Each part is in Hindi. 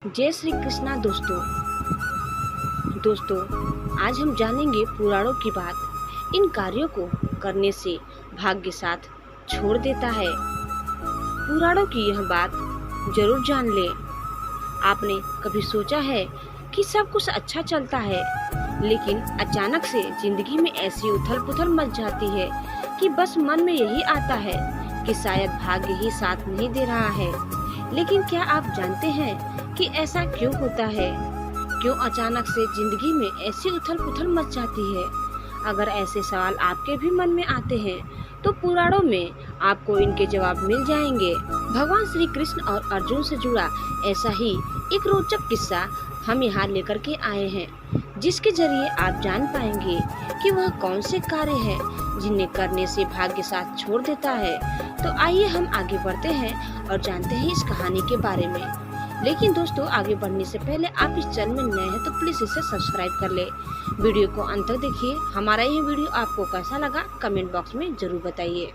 जय श्री कृष्णा दोस्तों आज हम जानेंगे पुराणों की बात। इन कार्यों को करने से भाग्य साथ छोड़ देता है। पुराणों की यह बात जरूर जान ले। आपने कभी सोचा है कि सब कुछ अच्छा चलता है, लेकिन अचानक से जिंदगी में ऐसी उथल पुथल मच जाती है कि बस मन में यही आता है कि शायद भाग्य ही साथ नहीं दे रहा है। लेकिन क्या आप जानते हैं कि ऐसा क्यों होता है? क्यों अचानक से जिंदगी में ऐसी उथल पुथल मच जाती है? अगर ऐसे सवाल आपके भी मन में आते हैं तो पुराणों में आपको इनके जवाब मिल जाएंगे। भगवान श्री कृष्ण और अर्जुन से जुड़ा ऐसा ही एक रोचक किस्सा हम यहाँ लेकर के आए हैं, जिसके जरिए आप जान पाएंगे कि वह कौन से कार्य हैं जिन्हें करने से भाग्य साथ छोड़ देता है। तो आइए हम आगे बढ़ते हैं और जानते हैं इस कहानी के बारे में। लेकिन दोस्तों, आगे बढ़ने से पहले आप इस चैनल में नए हैं तो प्लीज इसे सब्सक्राइब कर ले। वीडियो को अंत तक देखिए। हमारा यह वीडियो आपको कैसा लगा कमेंट बॉक्स में जरूर बताइए।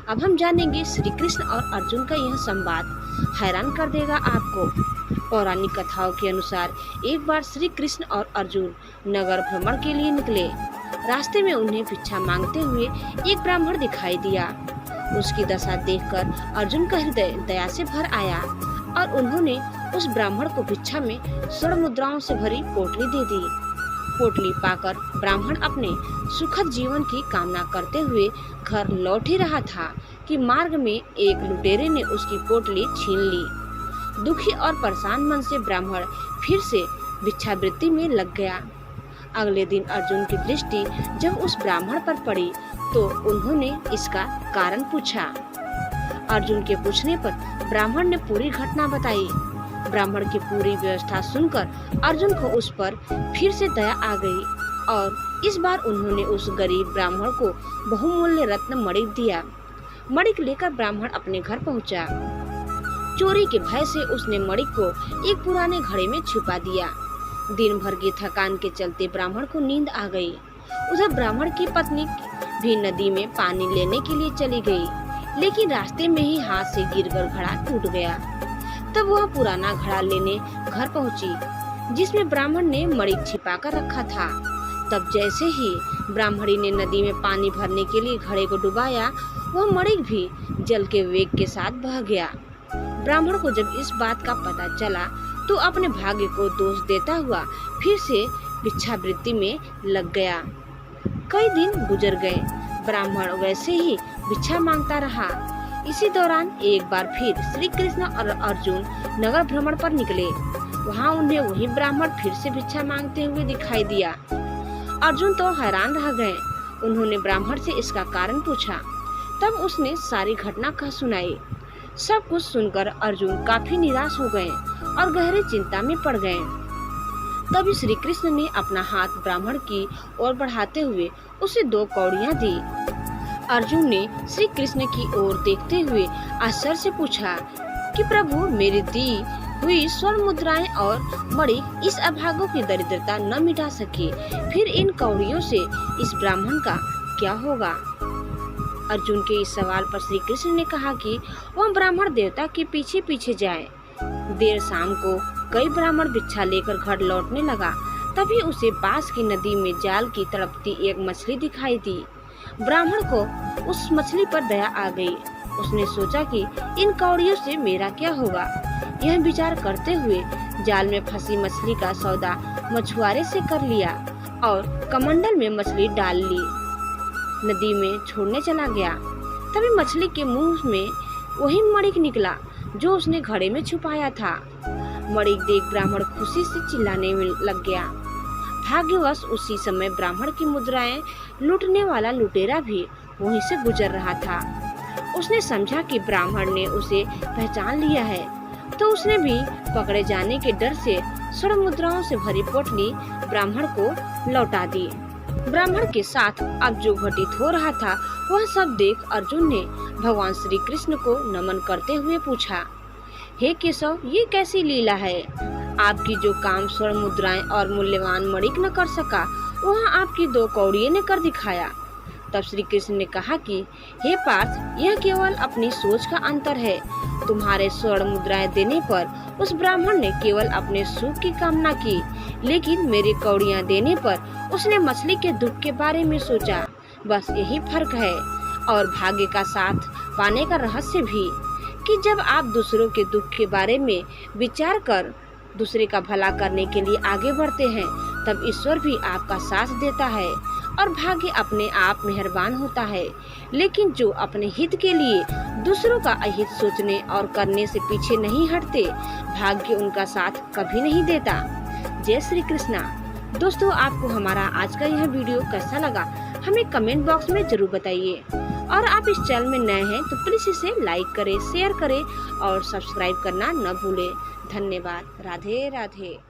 अब हम जानेंगे श्री कृष्ण और अर्जुन का यह संवाद हैरान कर देगा आपको। पौराणिक कथाओं के अनुसार एक बार श्री कृष्ण और अर्जुन नगर भ्रमण के लिए निकले। रास्ते में उन्हें भिक्षा मांगते हुए एक ब्राह्मण दिखाई दिया। उसकी दशा देखकर अर्जुन का हृदय दया से भर आया और उन्होंने उस ब्राह्मण को भिक्षा में स्वर्ण मुद्राओं से भरी पोटली दे दी। पोटली पाकर ब्राह्मण अपने सुखद जीवन की कामना करते हुए घर लौट ही रहा था कि मार्ग में एक लुटेरे ने उसकी पोटली छीन ली। दुखी और परेशान मन से ब्राह्मण फिर से भिक्षावृत्ति में लग गया। अगले दिन अर्जुन की दृष्टि जब उस ब्राह्मण पर पड़ी तो उन्होंने इसका कारण पूछा। अर्जुन के पूछने पर ब्राह्मण ने पूरी घटना बताई। ब्राह्मण की पूरी व्यवस्था सुनकर अर्जुन को उस पर फिर से दया आ गई और इस बार उन्होंने उस गरीब ब्राह्मण को बहुमूल्य रत्न मणिक दिया। मणिक लेकर ब्राह्मण अपने घर पहुंचा। चोरी के भय से उसने मणिक को एक पुराने घड़े में छुपा दिया। दिन भर की थकान के चलते ब्राह्मण को नींद आ गई। उधर ब्राह्मण की पत्नी भी नदी में पानी लेने के लिए चली गई, लेकिन रास्ते में ही हाथ से गिरकर घड़ा टूट गया। तब वह पुराना घड़ा लेने घर पहुंची, जिसमें ब्राह्मण ने मणिक छिपा कर रखा था। तब जैसे ही ब्राह्मणी ने नदी में पानी भरने के लिए घड़े को डुबाया, वह मणिक भी जल के वेग के साथ बह गया। ब्राह्मण को जब इस बात का पता चला तो अपने भाग्य को दोष देता हुआ फिर से भिक्षावृत्ति में लग गया। कई दिन गुजर गए। ब्राह्मण वैसे ही भिक्षा मांगता रहा। इसी दौरान एक बार फिर श्री कृष्ण और अर्जुन नगर भ्रमण पर निकले। वहाँ उन्हें वही ब्राह्मण फिर से भिक्षा मांगते हुए दिखाई दिया। अर्जुन तो हैरान रह गए। उन्होंने ब्राह्मण से इसका कारण पूछा। तब उसने सारी घटना कह सुनाई। सब कुछ सुनकर अर्जुन काफी निराश हो गए और गहरी चिंता में पड़ गए। तभी श्री कृष्ण ने अपना हाथ ब्राह्मण की ओर बढ़ाते हुए उसे 2 कौड़ियां दी। अर्जुन ने श्री कृष्ण की ओर देखते हुए आश्चर्य से पूछा कि प्रभु, मेरी दी हुई स्वर्ण मुद्राएं और मणिक इस अभागों की दरिद्रता न मिटा सके, फिर इन कौड़ियों से इस ब्राह्मण का क्या होगा? अर्जुन के इस सवाल पर श्री कृष्ण ने कहा कि वह ब्राह्मण देवता के पीछे पीछे जाए। देर शाम को कई ब्राह्मण भिक्षा लेकर घर लौटने लगा। तभी उसे पास की नदी में जाल की तड़पती एक मछली दिखाई दी। ब्राह्मण को उस मछली पर दया आ गई। उसने सोचा कि इन कौड़ियों से मेरा क्या होगा। यह विचार करते हुए जाल में फंसी मछली का सौदा मछुआरे से कर लिया और कमंडल में मछली डाल ली। नदी में छोड़ने चला गया। तभी मछली के मुंह में वही मणिक निकला जो उसने घड़े में छुपाया था। मणिक देख ब्राह्मण खुशी से चिल्लाने में लग गया। भाग्यवश उसी समय ब्राह्मण की मुद्राएं लूटने वाला लुटेरा भी वहीं से गुजर रहा था। उसने समझा कि ब्राह्मण ने उसे पहचान लिया है, तो उसने भी पकड़े जाने के डर से स्वर्ण मुद्राओं से भरी पोटली ब्राह्मण को लौटा दी। ब्राह्मण के साथ अब जो घटित हो रहा था वह सब देख अर्जुन ने भगवान श्री कृष्ण को नमन करते हुए पूछा, हे केशव, ये कैसी लीला है? आपकी जो काम स्वर्ण मुद्राएं और मूल्यवान मणिक न कर सका, वह आपकी 2 कौड़ियों ने कर दिखाया। तब श्री कृष्ण ने कहा कि हे पार्थ, यह केवल अपनी सोच का अंतर है। तुम्हारे स्वर्ण मुद्राएं देने पर उस ब्राह्मण ने केवल अपने सुख की कामना की, लेकिन मेरे कौड़ियां देने पर उसने मछली के दुख के बारे में सोचा। बस यही फर्क है। और भाग्य का साथ पाने का रहस्य भी कि जब आप दूसरों के दुख के बारे में विचार कर दूसरे का भला करने के लिए आगे बढ़ते हैं, तब ईश्वर भी आपका साथ देता है और भाग्य अपने आप मेहरबान होता है। लेकिन जो अपने हित के लिए दूसरों का अहित सोचने और करने से पीछे नहीं हटते, भाग्य उनका साथ कभी नहीं देता। जय श्री कृष्णा। दोस्तों, आपको हमारा आज का यह वीडियो कैसा लगा हमें कमेंट बॉक्स में जरूर बताइए। और आप इस चैनल में नए हैं तो प्लीज इसे लाइक करें, शेयर करें और सब्सक्राइब करना न भूलें। धन्यवाद। राधे राधे।